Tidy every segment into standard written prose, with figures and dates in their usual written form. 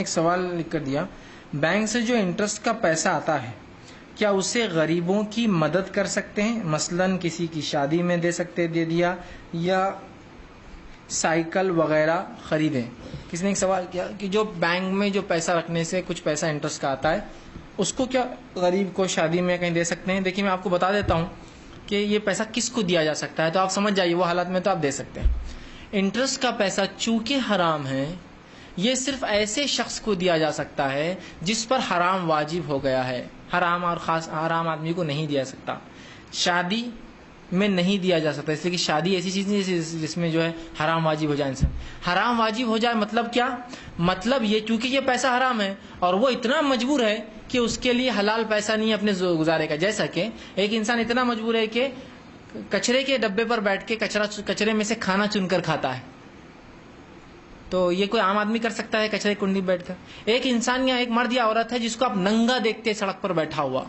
ایک سوال لکھ کر دیا، بینک سے جو انٹرسٹ کا پیسہ آتا ہے کیا اسے غریبوں کی مدد کر سکتے ہیں؟ مثلا کسی کی شادی میں دے دیا یا سائیکل وغیرہ خریدیں۔ کسی نے ایک سوال کیا کہ جو بینک میں جو پیسہ رکھنے سے کچھ پیسہ انٹرسٹ کا آتا ہے اس کو کیا غریب کو شادی میں کہیں دے سکتے ہیں؟ دیکھیے میں آپ کو بتا دیتا ہوں کہ یہ پیسہ کس کو دیا جا سکتا ہے، تو آپ سمجھ جائیے وہ حالات میں تو آپ دے سکتے ہیں۔ انٹرسٹ کا پیسہ چونکہ حرام ہے، یہ صرف ایسے شخص کو دیا جا سکتا ہے جس پر حرام واجب ہو گیا ہے۔ حرام اور خاص حرام آدمی کو نہیں دیا سکتا، شادی میں نہیں دیا جا سکتا، اس لیے کہ شادی ایسی چیز نہیں جس میں جو ہے حرام واجب ہو جائے انسان۔ حرام واجب ہو جائے مطلب کیا؟ مطلب یہ چونکہ یہ پیسہ حرام ہے اور وہ اتنا مجبور ہے کہ اس کے لیے حلال پیسہ نہیں ہے اپنے گزارے کا۔ جیسا کہ ایک انسان اتنا مجبور ہے کہ کچرے کے ڈبے پر بیٹھ کے کچرے میں سے کھانا چن کر کھاتا ہے، تو یہ کوئی عام آدمی کر سکتا ہے کچرے کنڈی بیٹھ کر؟ ایک انسان یا ایک مرد یا عورت ہے جس کو آپ ننگا دیکھتے سڑک پر بیٹھا ہوا،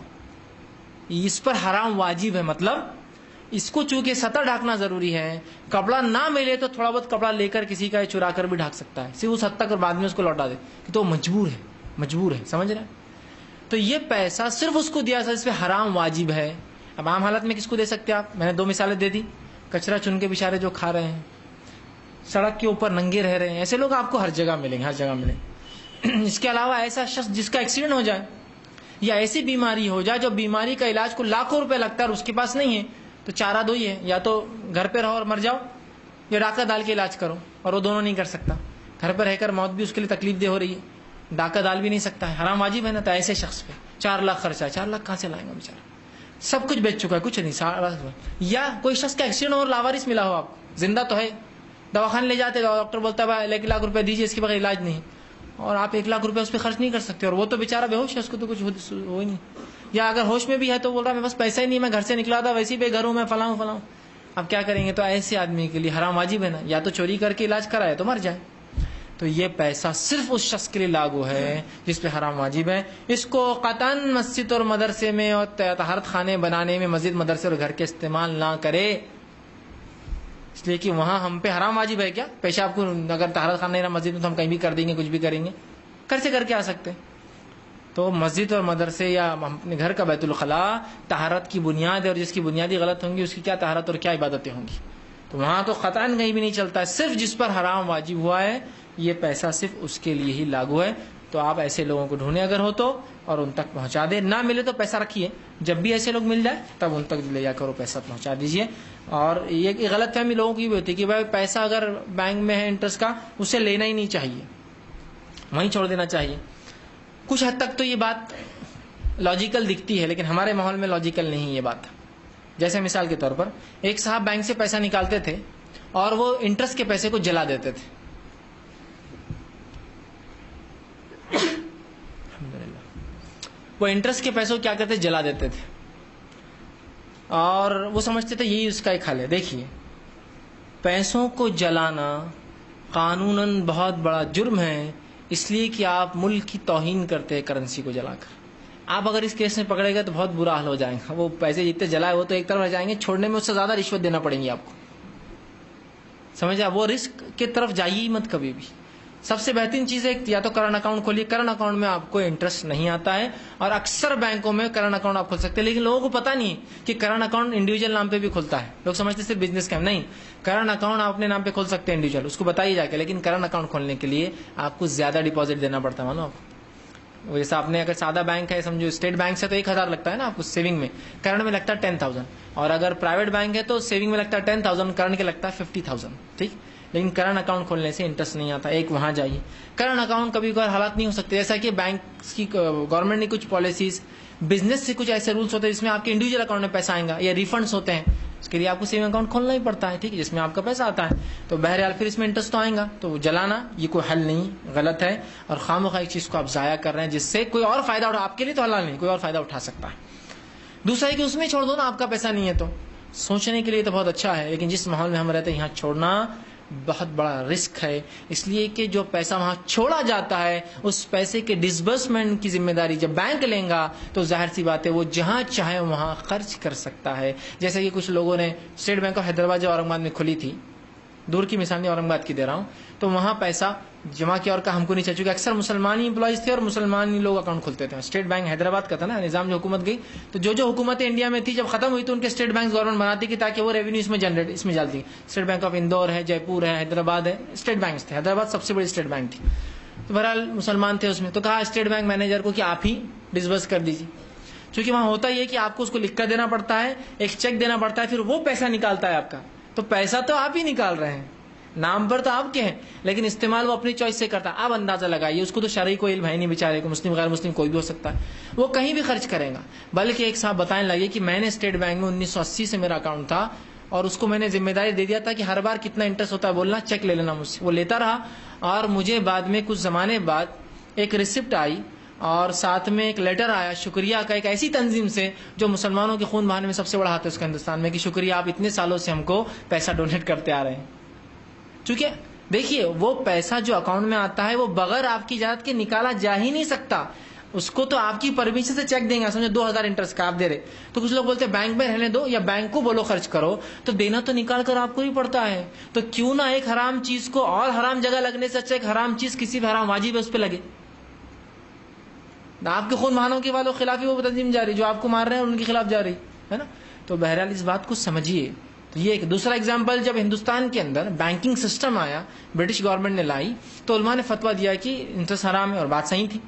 اس پر حرام واجب ہے۔ مطلب اس کو چونکہ سطح ڈھانکنا ضروری ہے، کپڑا نہ ملے تو تھوڑا بہت کپڑا لے کر کسی کا چرا کر بھی ڈھانک سکتا ہے، صرف اس حد تک اور بعد میں اس کو لوٹا دے کہ تو مجبور ہے، سمجھ رہے ہیں؟ تو یہ پیسہ صرف اس کو دیا جاتا ہے اس پہ حرام واجب ہے۔ اب عام حالت میں کس کو دے سکتے ہیں آپ؟ میں نے 2 مثالیں دے دی، کچرا چن کے بیچارے جو کھا رہے ہیں، سڑک کے اوپر ننگے رہ رہے ہیں، ایسے لوگ آپ کو ہر جگہ ملیں گے، اس کے علاوہ ایسا شخص جس کا ایکسیڈنٹ ہو جائے یا ایسی بیماری ہو جائے جو بیماری کا علاج کو لاکھوں روپے لگتا ہے اور اس کے پاس نہیں ہے، تو چارہ دو ہی ہے، یا تو گھر پہ رہو اور مر جاؤ یا ڈاکہ ڈال کے علاج کرو، اور وہ دونوں نہیں کر سکتا۔ گھر پہ رہ کر موت بھی اس کے لیے تکلیف دہ ہو رہی ہے، ڈاکہ ڈال بھی نہیں سکتا ہے، حرام واجب ہے نا۔ تو ایسے شخص پہ 4 لاکھ خرچہ ہے، 4 لاکھ کہاں سے لائیں گا بیچارہ؟ سب کچھ بیچ چکا ہے، کچھ نہیں۔ یا کوئی شخص کا ایکسیڈنٹ اور لاوارث ملا ہو، آپ زندہ تو ہے، دواخانے لے جاتے، ڈاکٹر بولتا ہے 1 لاکھ روپے دیجیے، اس کے بغیر علاج نہیں، اور آپ 1 لاکھ روپے اس پہ خرچ نہیں کر سکتے، اور وہ تو بیچارہ بے ہوش ہے، اس کو تو کچھ ہو ہی نہیں۔ یا اگر ہوش میں بھی ہے تو بول رہا ہے میں بس پیسہ ہی نہیں، میں گھر سے نکلا تھا ویسے ہی بے گھر ہوں، میں فلاں اب کیا کریں گے؟ تو ایسے آدمی کے لیے حرام واجب ہے نا، یا تو چوری کر کے علاج کرائے تو مر جائے۔ تو یہ پیسہ صرف اس شخص کے لیے لاگو ہے جس پہ حرام واجب ہے۔ اس کو قطعاً مسجد اور مدرسے میں اور طہارت خانے بنانے میں مسجد مدرسے اور گھر کے استعمال نہ کرے، اس لیے کہ وہاں ہم پہ حرام واجب ہے۔ کیا پیشاب کو اگر طہارت خانہ نہیں رہا مسجد میں تو ہم کہیں بھی کر دیں گے، کچھ بھی کریں گے، کر کے آ سکتے۔ تو مسجد اور مدرسے یا اپنے گھر کا بیت الخلاء طہارت کی بنیاد ہے، اور جس کی بنیادی غلط ہوں گی اس کی کیا طہارت اور کیا عبادتیں ہوں گی؟ تو وہاں تو قطعاً کہیں بھی نہیں چلتا ہے۔ صرف جس پر حرام واجب ہوا ہے یہ پیسہ صرف اس کے لیے ہی لاگو ہے۔ تو آپ ایسے لوگوں کو ڈھونڈیں اگر ہو تو، اور ان تک پہنچا دیں، نہ ملے تو پیسہ رکھیے، جب بھی ایسے لوگ مل جائے تب ان تک لے جا کر وہ پیسہ پہنچا دیجیے۔ اور یہ غلط فہمی لوگوں کی بھی ہوتی ہے کہ بھائی پیسہ اگر بینک میں ہے انٹرسٹ کا اسے لینا ہی نہیں چاہیے، وہیں چھوڑ دینا چاہیے۔ کچھ حد تک تو یہ بات لاجیکل دکھتی ہے، لیکن ہمارے ماحول میں لاجیکل نہیں یہ بات۔ جیسے مثال کے طور پر ایک صاحب بینک سے پیسہ نکالتے تھے اور وہ انٹرسٹ کے پیسے کو جلا دیتے تھے۔ وہ انٹرسٹ کے پیسوں کو کیا کرتے؟ جلا دیتے تھے، اور وہ سمجھتے تھے یہی اس کا ایک حل ہے۔ دیکھیے پیسوں کو جلانا قانوناً بہت بڑا جرم ہے، اس لیے کہ آپ ملک کی توہین کرتے ہیں کرنسی کو جلا کر۔ آپ اگر اس کیس میں پکڑے گئے تو بہت برا حال ہو جائے گا، وہ پیسے جتنے جلائے وہ تو ایک طرف رہ جائیں گے، چھوڑنے میں اس سے زیادہ رشوت دینا پڑیں گی آپ کو، سمجھے؟ وہ رسک کی طرف جائیے ہی مت کبھی بھی۔ سب سے بہترین چیز ہے یا تو کرنٹ اکاؤنٹ کھولیے، کرنٹ اکاؤنٹ میں آپ کو انٹرسٹ نہیں آتا ہے، اور اکثر بینکوں میں کرنٹ اکاؤنٹ آپ کھول سکتے ہیں، لیکن لوگوں کو پتا نہیں کہ کرنٹ اکاؤنٹ انڈیویجل نام پہ بھی کھلتا ہے۔ لوگ سمجھتے صرف بزنس کا نہیں، کرنٹ اکاؤنٹ آپ اپنے نام پہ کھول سکتے ہیں انڈیویجل، اس کو بتائیے جا کے، لیکن کرنٹ اکاؤنٹ کھولنے کے لیے آپ کو زیادہ ڈپازٹ دینا پڑتا ہے، معلوم آپ کو؟ جیسے آپ نے اگر سادہ بینک ہے سمجھو اسٹیٹ بینک سے تو 1000 لگتا ہے نا آپ کو سیونگ میں، کرنٹ میں لگتا ہے 10000، اور اگر پرائیویٹ بینک ہے تو سیونگ میں لگتا ہے 10000، کرنٹ کے لگتا ہے 50000، ٹھیک؟ لیکن کرنٹ اکاؤنٹ کھولنے سے انٹرسٹ نہیں آتا۔ ایک وہاں جائیے، کرنٹ اکاؤنٹ کبھی کبھار حالات نہیں ہو سکتے، جیسا کہ بینک کی گورنمنٹ نے کچھ پالیسیز، بزنس سے کچھ ایسے رولس ہوتے ہیں جس میں آپ کے انڈیویجل اکاؤنٹ میں پیسہ آئے گا، یا ریفنڈس ہوتے ہیں، اس کے لیے آپ کو سیونگ اکاؤنٹ کھولنا ہی پڑتا ہے، ٹھیک ہے، جس میں آپ کا پیسہ آتا ہے۔ تو بہرحال پھر اس میں انٹرسٹ تو آئے گا، تو جلانا یہ کوئی حل نہیں، غلط ہے، اور خواہ ایک چیز کو آپ ضائع کر رہے ہیں جس سے کوئی اور فائدہ اٹھا، آپ کے لیے تو حلال نہیں، کوئی اور فائدہ اٹھا سکتا ہے۔ دوسرا ہے کہ اس میں چھوڑ دو نا، آپ کا پیسہ نہیں ہے تو سوچنے کے لیے تو بہت اچھا ہے، لیکن جس ماحول میں ہم رہتے ہیں یہاں چھوڑنا بہت بڑا رسک ہے، اس لیے کہ جو پیسہ وہاں چھوڑا جاتا ہے اس پیسے کے ڈسبرسمنٹ کی ذمہ داری جب بینک لیں گا تو ظاہر سی بات ہے وہ جہاں چاہے وہاں خرچ کر سکتا ہے۔ جیسے کہ کچھ لوگوں نے اسٹیٹ بینک آف حیدرآباد جو اورنگ آباد میں کھلی تھی، دور کی مثال نہیں اورنگ آباد کی دے رہا ہوں، تو وہاں پیسہ جمع کیا اور کہا ہم کو نہیں چاہیے، چونکہ اکثر مسلمانی امپلائیز تھے اور مسلمان لوگ اکاؤنٹ کھولتے تھے. اسٹیٹ بینک حیدرآباد کا تھا نا نظام، جو حکومت گئی تو جو حکومتیں انڈیا میں تھی جب ختم ہوئی تو ان کے اسٹیٹ بینک گورنمنٹ بناتی کہ تاکہ وہ ریونیو اس میں ڈالتی. اسٹیٹ بینک آف اندور ہے، جے پور ہے، حیدرآباد ہے، اسٹیٹ بینکس تھے. حیدرآباد سب سے بڑی اسٹیٹ بینک تھی. تو بہرحال مسلمان تھے اس میں، تو کہا اسٹیٹ بینک مینیجر کو کہ آپ ہی ڈسبرس کر دیجیے، چونکہ وہاں ہوتا یہ کہ آپ کو اس کو لکھ کر دینا پڑتا ہے، ایک چیک دینا پڑتا ہے، پھر وہ پیسہ نکالتا ہے آپ کا. تو پیسہ تو آپ ہی نکال رہے ہیں، نام پر تو آپ کے ہیں، لیکن استعمال وہ اپنی چوائس سے کرتا ہے. آپ اندازہ لگائیے، اس کو تو شرعی کوئی علم ہے نہیں بیچارے کو، مسلم غیر مسلم کوئی بھی ہو سکتا ہے، وہ کہیں بھی خرچ کرے گا. بلکہ ایک صاحب بتانے لگے کہ میں نے اسٹیٹ بینک میں 1980 سے میرا اکاؤنٹ تھا اور اس کو میں نے ذمہ داری دے دیا تھا کہ ہر بار کتنا انٹرسٹ ہوتا ہے بولنا، چیک لے لینا مجھ سے. وہ لیتا رہا اور مجھے بعد میں کچھ زمانے بعد ایک ریسپٹ آئی اور ساتھ میں ایک لیٹر آیا شکریہ کا، ایک ایسی تنظیم سے جو مسلمانوں کے خون بہانے میں سب سے بڑا ہاتھ ہے اس کا ہندوستان میں، کہ شکریہ آپ اتنے سالوں سے ہم کو پیسہ ڈونیٹ کرتے آ رہے ہیں. چونکہ دیکھیے وہ پیسہ جو اکاؤنٹ میں آتا ہے وہ بغیر آپ کی اجازت کے نکالا جا ہی نہیں سکتا. اس کو تو آپ کی پرمیشن سے چیک دیں گے. سمجھے 2000 انٹرسٹ کا آپ دے رہے، تو کچھ لوگ بولتے ہیں بینک میں رہنے دو یا بینک کو بولو خرچ کرو، تو دینا تو نکال کر آپ کو ہی پڑتا ہے. تو کیوں نہ ایک حرام چیز کو اور حرام جگہ لگنے سے اچھا ایک حرام چیز کسی بھی حرام واجب ہے اس پہ لگے. آپ کے خون بہانوں کے والوں خلاف ہی وہ تنظیم جاری، جو آپ کو مار رہے ہیں ان کے خلاف جا رہی ہے نا. تو بہرحال اس بات کو سمجھیے. تو یہ ایک دوسرا اگزامپل، جب ہندوستان کے اندر بینکنگ سسٹم آیا، برٹش گورنمنٹ نے لائی، تو علماء نے فتویٰ دیا کہ انٹرسٹ حرام ہے، اور بات صحیح تھی.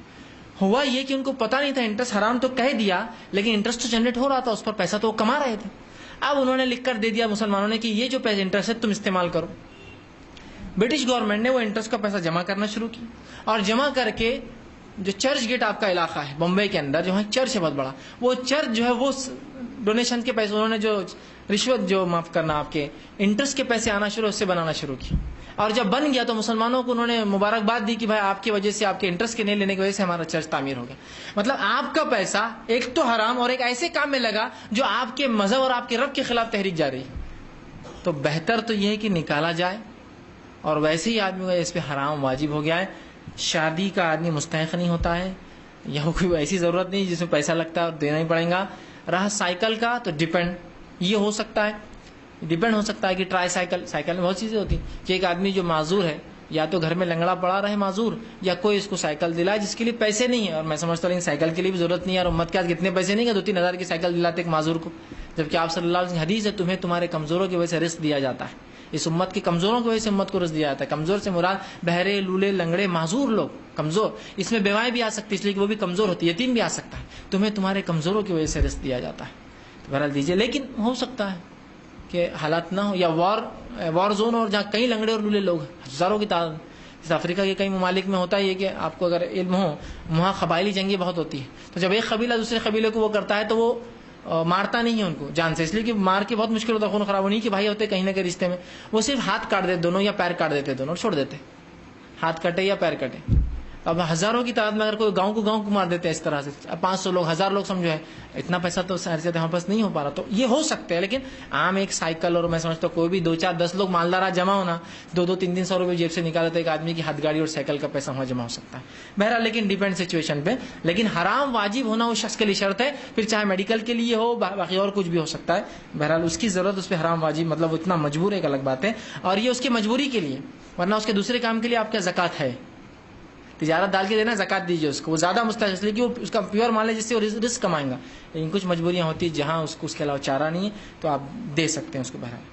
ہوا یہ کہ ان کو پتا نہیں تھا، انٹرسٹ حرام تو کہہ دیا لیکن انٹرسٹ تو جنریٹ ہو رہا تھا، اس پر پیسہ تو وہ کما رہے تھے. اب انہوں نے لکھ کر دے دیا مسلمانوں نے کہ یہ جو پیسہ انٹرسٹ ہے تم استعمال کرو. برٹش گورنمنٹ نے وہ انٹرسٹ کا پیسہ جمع کرنا شروع کی، اور جمع کر کے جو چرچ گیٹ آپ کا علاقہ ہے بمبئی کے اندر، جو ہے چرچ ہے بہت بڑا، وہ چرچ جو ہے وہ ڈونیشن کے پیسے انہوں نے جو رشوت جو معاف کرنا آپ کے انٹرسٹ کے پیسے آنا شروع، اس سے بنانا شروع کی. اور جب بن گیا تو مسلمانوں کو انہوں نے مبارکباد دی کہ بھائی آپ کی وجہ سے، آپ کے انٹرسٹ کے نہیں لینے کی وجہ سے ہمارا چرچ تعمیر ہو گیا. مطلب آپ کا پیسہ ایک تو حرام اور ایک ایسے کام میں لگا جو آپ کے مذہب اور آپ کے رب کے خلاف تحریک جا رہی ہے. تو بہتر تو یہ ہے کہ نکالا جائے. اور ویسے ہی آدمی کا اس پہ حرام واجب ہو گیا ہے. شادی کا آدمی مستحق نہیں ہوتا ہے، یا کوئی ایسی ضرورت نہیں جس میں پیسہ لگتا ہے اور دینا ہی پڑے گا. رہا سائیکل کا تو ڈیپینڈ یہ ہو سکتا ہے، ڈیپینڈ ہو سکتا ہے کہ ٹرائی سائیکل میں بہت چیزیں ہوتی ہیں کہ ایک آدمی جو معذور ہے، یا تو گھر میں لنگڑا پڑا رہے معذور، یا کوئی اس کو سائیکل دلائے جس کے لیے پیسے نہیں ہیں. اور میں سمجھتا ہوں سائیکل کے لیے بھی ضرورت نہیں ہے، اور امت کے کتنے پیسے نہیں کہ 2-3 ہزار کی سائیکل دلاتے ایک معذور کو، جبکہ آپ صلی اللہ علیہ وسلم حدیث ہے تمہیں تمہارے کمزوروں کی وجہ سے رزق دیا جاتا ہے. اس امت کے کمزوروں کی وجہ سے امت کو رزق دیا جاتا ہے. کمزور سے مراد بہرے، لولے، لنگڑے، معذور لوگ کمزور. اس میں بیوائیں بھی آ سکتی اس لیے کہ وہ بھی کمزور ہوتی ہے، یتیم بھی آ سکتا ہے. تمہیں تمہارے کمزوروں کی وجہ سے رزق دیا جاتا ہے، تو بہرحال دیجیے. لیکن ہو سکتا ہے کہ حالات نہ ہو، یا وار زون اور جہاں کئی لنگڑے اور لولے لوگ ہزاروں کی تعداد. جیسے افریقہ کے کئی ممالک میں ہوتا ہے یہ کہ آپ کو اگر علم ہو، وہاں قبائلی جنگیں بہت ہوتی ہیں. تو جب ایک قبیلہ دوسرے قبیلے کو وہ کرتا ہے تو وہ مارتا نہیں ہے ان کو جان سے، اس لیے کہ مار کے بہت مشکل ہوتا ہے، خون خراب. نہیں کہ بھائی ہوتے کہیں نہ کہیں رشتے میں، وہ صرف ہاتھ کاٹ دیتے دونوں، یا پیر کاٹ دیتے دونوں اور چھوڑ دیتے، ہاتھ کٹے یا پیر کٹے. اب ہزاروں کی تعداد میں اگر کوئی گاؤں کو مار دیتے ہیں اس طرح سے، اب 500 لوگ 1000 لوگ سمجھو ہے، اتنا پیسہ تو ہمارے پاس نہیں ہو پا رہا. تو یہ ہو سکتا ہے، لیکن عام ایک سائیکل، اور میں سمجھتا ہوں کوئی بھی 2-4-10 لوگ مالدار جمع ہونا، 200-300 روپئے جیب سے نکالے تو ایک آدمی کی ہاتھ گاڑی اور سائیکل کا پیسہ وہاں جمع ہو سکتا ہے. بہرحال لیکن ڈیپینڈ سچویشن پہ. لیکن حرام واجب ہونا اس شخص کے لیے شرط ہے، پھر چاہے میڈیکل کے لیے ہو، باقی اور کچھ بھی ہو سکتا ہے. بہرحال اس کی ضرورت، اس پہ حرام واجب مطلب وہ اتنا مجبور ہے، ایک الگ بات ہے. اور یہ اس کی مجبوری کے لیے، ورنہ اس کے دوسرے کام کے لیے آپ کا زکات ہے، تجارت ڈال کے دینا، زکات دیجیے اس کو، وہ زیادہ مستحق اس لیے کہ وہ اس کا پیور مال ہے جس سے وہ رزق کمائیں گا. لیکن کچھ مجبوریاں ہوتی ہیں جہاں اس کو اس کے علاوہ چارہ نہیں ہے تو آپ دے سکتے ہیں اس کو. بہرحال